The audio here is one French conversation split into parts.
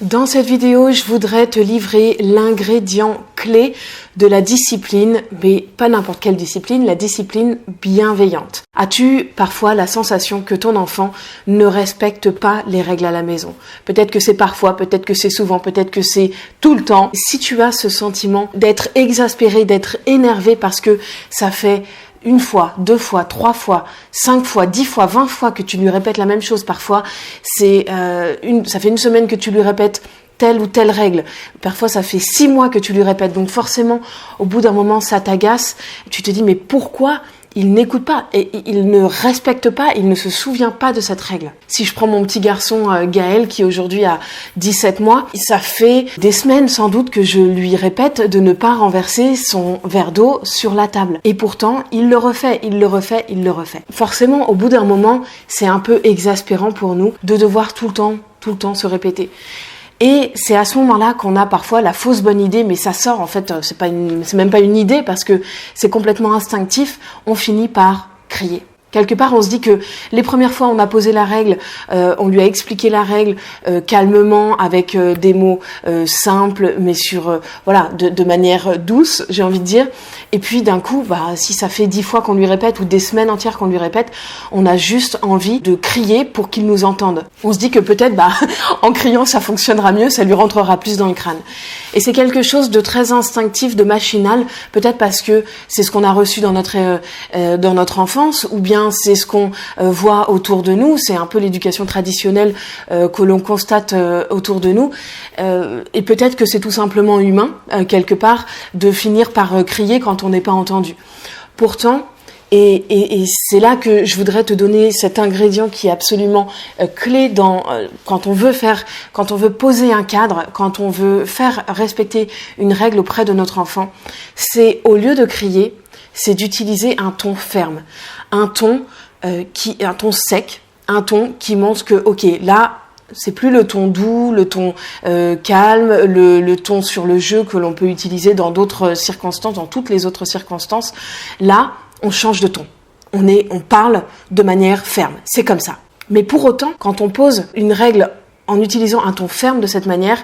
Dans cette vidéo, je voudrais te livrer l'ingrédient clé de la discipline, mais pas n'importe quelle discipline, la discipline bienveillante. As-tu parfois la sensation que ton enfant ne respecte pas les règles à la maison? Peut-être que c'est parfois, peut-être que c'est souvent, peut-être que c'est tout le temps. Si tu as ce sentiment d'être exaspéré, d'être énervé parce que ça fait une fois, deux fois, trois fois, 5 fois, 10 fois, 20 fois que tu lui répètes la même chose. Parfois, ça fait une semaine que tu lui répètes telle ou telle règle. Parfois, ça fait 6 mois que tu lui répètes. Donc forcément, au bout d'un moment, ça t'agace. Tu te dis, mais pourquoi il n'écoute pas et il ne respecte pas, il ne se souvient pas de cette règle. Si je prends mon petit garçon Gaël qui aujourd'hui a 17 mois, ça fait des semaines sans doute que je lui répète de ne pas renverser son verre d'eau sur la table. Et pourtant, il le refait. Forcément, au bout d'un moment, c'est un peu exaspérant pour nous de devoir tout le temps se répéter. Et c'est à ce moment-là qu'on a parfois la fausse bonne idée, mais ça sort en fait, c'est même pas une idée parce que c'est complètement instinctif, on finit par crier. Quelque part, on se dit que les premières fois, on a posé la règle, on lui a expliqué la règle calmement, avec des mots simples, mais de manière douce, j'ai envie de dire. Et puis d'un coup, si ça fait 10 fois qu'on lui répète ou des semaines entières qu'on lui répète, on a juste envie de crier pour qu'il nous entende. On se dit que peut-être, en criant, ça fonctionnera mieux, ça lui rentrera plus dans le crâne. Et c'est quelque chose de très instinctif, de machinal, peut-être parce que c'est ce qu'on a reçu dans notre enfance, ou bien c'est ce qu'on voit autour de nous, c'est un peu l'éducation traditionnelle que l'on constate autour de nous, et peut-être que c'est tout simplement humain, quelque part, de finir par crier quand on n'est pas entendu. Pourtant, et c'est là que je voudrais te donner cet ingrédient qui est absolument clé quand on veut poser un cadre, quand on veut faire respecter une règle auprès de notre enfant, c'est au lieu de crier, c'est d'utiliser un ton ferme, un ton sec, un ton qui montre que ok, là c'est plus le ton doux, le ton calme, le ton sur le jeu que l'on peut utiliser dans d'autres circonstances, dans toutes les autres circonstances. Là, on change de ton. On parle de manière ferme. C'est comme ça. Mais pour autant, quand on pose une règle en utilisant un ton ferme de cette manière,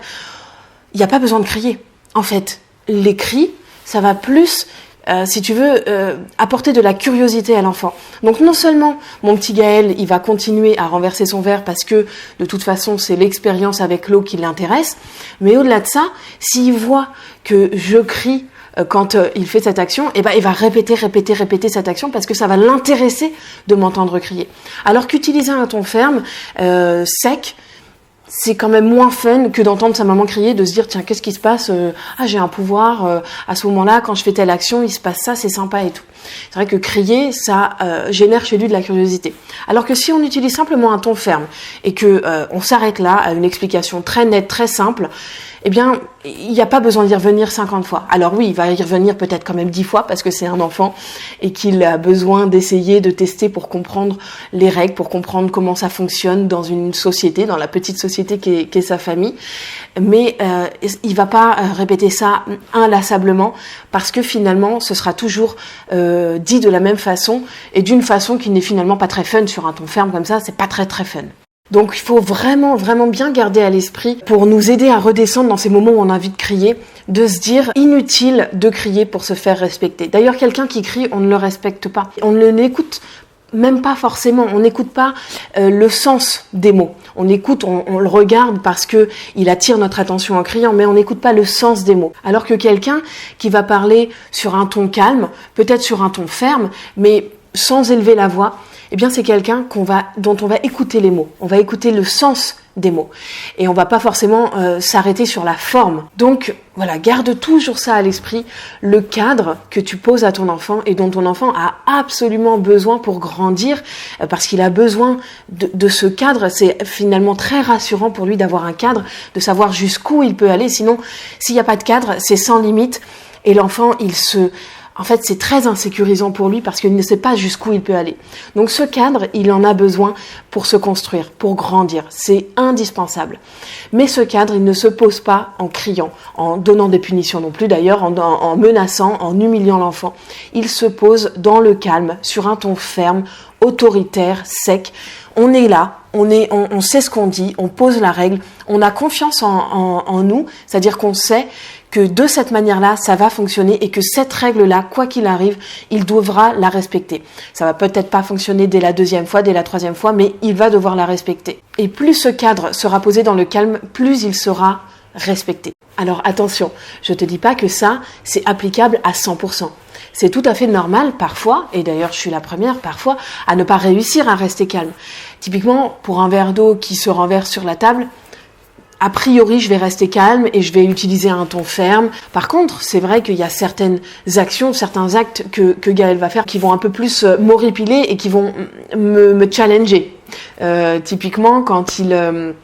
il n'y a pas besoin de crier. En fait, les cris, ça va plus, si tu veux, apporter de la curiosité à l'enfant. Donc non seulement mon petit Gaël, il va continuer à renverser son verre parce que de toute façon c'est l'expérience avec l'eau qui l'intéresse, mais au-delà de ça, s'il voit que je crie quand il fait cette action, il va répéter cette action parce que ça va l'intéresser de m'entendre crier. Alors qu'utiliser un ton ferme, sec, c'est quand même moins fun que d'entendre sa maman crier, de se dire tiens, qu'est-ce qui se passe, j'ai un pouvoir, à ce moment-là quand je fais telle action il se passe ça, c'est sympa et tout. C'est vrai que crier, ça génère chez lui de la curiosité. Alors que si on utilise simplement un ton ferme et que on s'arrête là à une explication très nette, très simple, eh bien, il n'y a pas besoin d'y revenir 50 fois. Alors oui, il va y revenir peut-être quand même 10 fois parce que c'est un enfant et qu'il a besoin d'essayer, de tester pour comprendre les règles, pour comprendre comment ça fonctionne dans une société, dans la petite société qu'est sa famille. Mais il va pas répéter ça inlassablement parce que finalement, ce sera toujours dit de la même façon et d'une façon qui n'est finalement pas très fun. Sur un ton ferme comme ça, c'est pas très très fun. Donc il faut vraiment bien garder à l'esprit pour nous aider à redescendre dans ces moments où on a envie de crier, de se dire inutile de crier pour se faire respecter. D'ailleurs, quelqu'un qui crie, on ne le respecte pas. On ne l'écoute même pas forcément, on n'écoute pas le sens des mots. On écoute, on le regarde parce que il attire notre attention en criant, mais on n'écoute pas le sens des mots. Alors que quelqu'un qui va parler sur un ton calme, peut-être sur un ton ferme, mais sans élever la voix, eh bien c'est quelqu'un dont on va écouter les mots, on va écouter le sens des mots et on va pas forcément s'arrêter sur la forme. Donc voilà, garde toujours ça à l'esprit, le cadre que tu poses à ton enfant et dont ton enfant a absolument besoin pour grandir, parce qu'il a besoin de ce cadre. C'est finalement très rassurant pour lui d'avoir un cadre, de savoir jusqu'où il peut aller. Sinon, s'il n'y a pas de cadre, c'est sans limite et l'enfant, en fait, c'est très insécurisant pour lui parce qu'il ne sait pas jusqu'où il peut aller. Donc ce cadre, il en a besoin pour se construire, pour grandir. C'est indispensable. Mais ce cadre, il ne se pose pas en criant, en donnant des punitions non plus d'ailleurs, en menaçant, en humiliant l'enfant. Il se pose dans le calme, sur un ton ferme, autoritaire, sec. On est là on sait ce qu'on dit, on pose la règle, on a confiance en nous, c'est-à-dire qu'on sait que de cette manière-là, ça va fonctionner et que cette règle-là, quoi qu'il arrive, il devra la respecter. Ça va peut-être pas fonctionner dès la deuxième fois, dès la troisième fois, mais il va devoir la respecter. Et plus ce cadre sera posé dans le calme, plus il sera respecté. Alors attention, je te dis pas que ça, c'est applicable à 100%. C'est tout à fait normal parfois, et d'ailleurs je suis la première parfois, à ne pas réussir à rester calme. Typiquement, pour un verre d'eau qui se renverse sur la table, a priori, je vais rester calme et je vais utiliser un ton ferme. Par contre, c'est vrai qu'il y a certaines actions, certains actes que Gaël va faire qui vont un peu plus m'horripiler et qui vont me challenger. Typiquement, quand il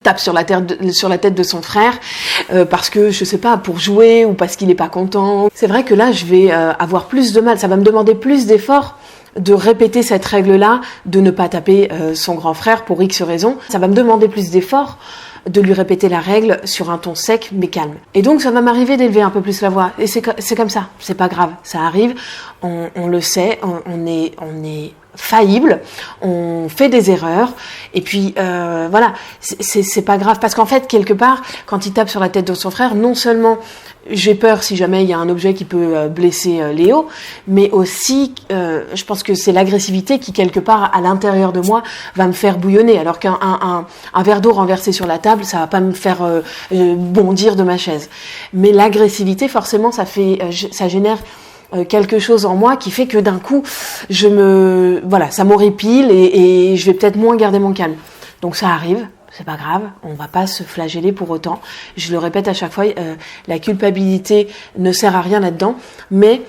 tape sur la tête de son frère parce que, je sais pas, pour jouer ou parce qu'il est pas content. C'est vrai que là, je vais avoir plus de mal. Ça va me demander plus d'efforts de répéter cette règle-là, de ne pas taper son grand frère pour X raisons. Ça va me demander plus d'efforts de lui répéter la règle sur un ton sec mais calme. Et donc ça va m'arriver d'élever un peu plus la voix. Et c'est comme ça, c'est pas grave, ça arrive, on le sait, on est faillible, on fait des erreurs, et puis voilà, c'est pas grave, parce qu'en fait, quelque part, quand il tape sur la tête de son frère, non seulement j'ai peur si jamais il y a un objet qui peut blesser Léo, mais aussi je pense que c'est l'agressivité qui quelque part à l'intérieur de moi va me faire bouillonner, alors qu'un verre d'eau renversé sur la table, ça va pas me faire bondir de ma chaise. Mais l'agressivité, forcément, ça génère quelque chose en moi qui fait que d'un coup, ça m'horripile et je vais peut-être moins garder mon calme. Donc ça arrive. C'est pas grave, on va pas se flageller pour autant. Je le répète à chaque fois, la culpabilité ne sert à rien là-dedans, mais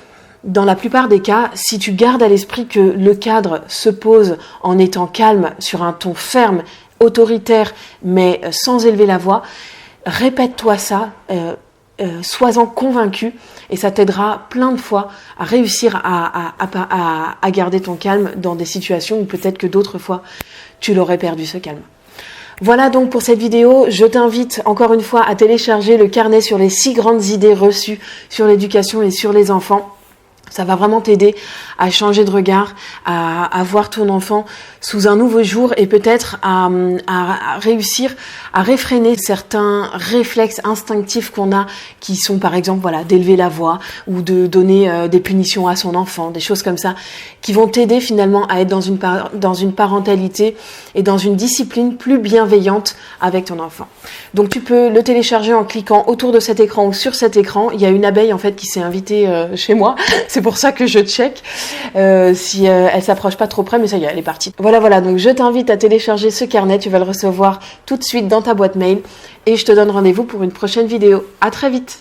dans la plupart des cas, si tu gardes à l'esprit que le cadre se pose en étant calme, sur un ton ferme, autoritaire, mais sans élever la voix, répète-toi ça, sois-en convaincu, et ça t'aidera plein de fois à réussir à garder ton calme dans des situations où peut-être que d'autres fois, tu l'aurais perdu ce calme. Voilà donc pour cette vidéo, je t'invite encore une fois à télécharger le carnet sur les 6 grandes idées reçues sur l'éducation et sur les enfants. Ça va vraiment t'aider à changer de regard, à voir ton enfant sous un nouveau jour et peut-être à réussir à réfréner certains réflexes instinctifs qu'on a qui sont par exemple d'élever la voix ou de donner des punitions à son enfant, des choses comme ça qui vont t'aider finalement à être dans une parentalité et dans une discipline plus bienveillante avec ton enfant. Donc tu peux le télécharger en cliquant autour de cet écran ou sur cet écran. Il y a une abeille en fait qui s'est invitée chez moi. C'est pour ça que je check si elle s'approche pas trop près, mais ça y est, elle est partie. Voilà, donc je t'invite à télécharger ce carnet, tu vas le recevoir tout de suite dans ta boîte mail et je te donne rendez-vous pour une prochaine vidéo. À très vite.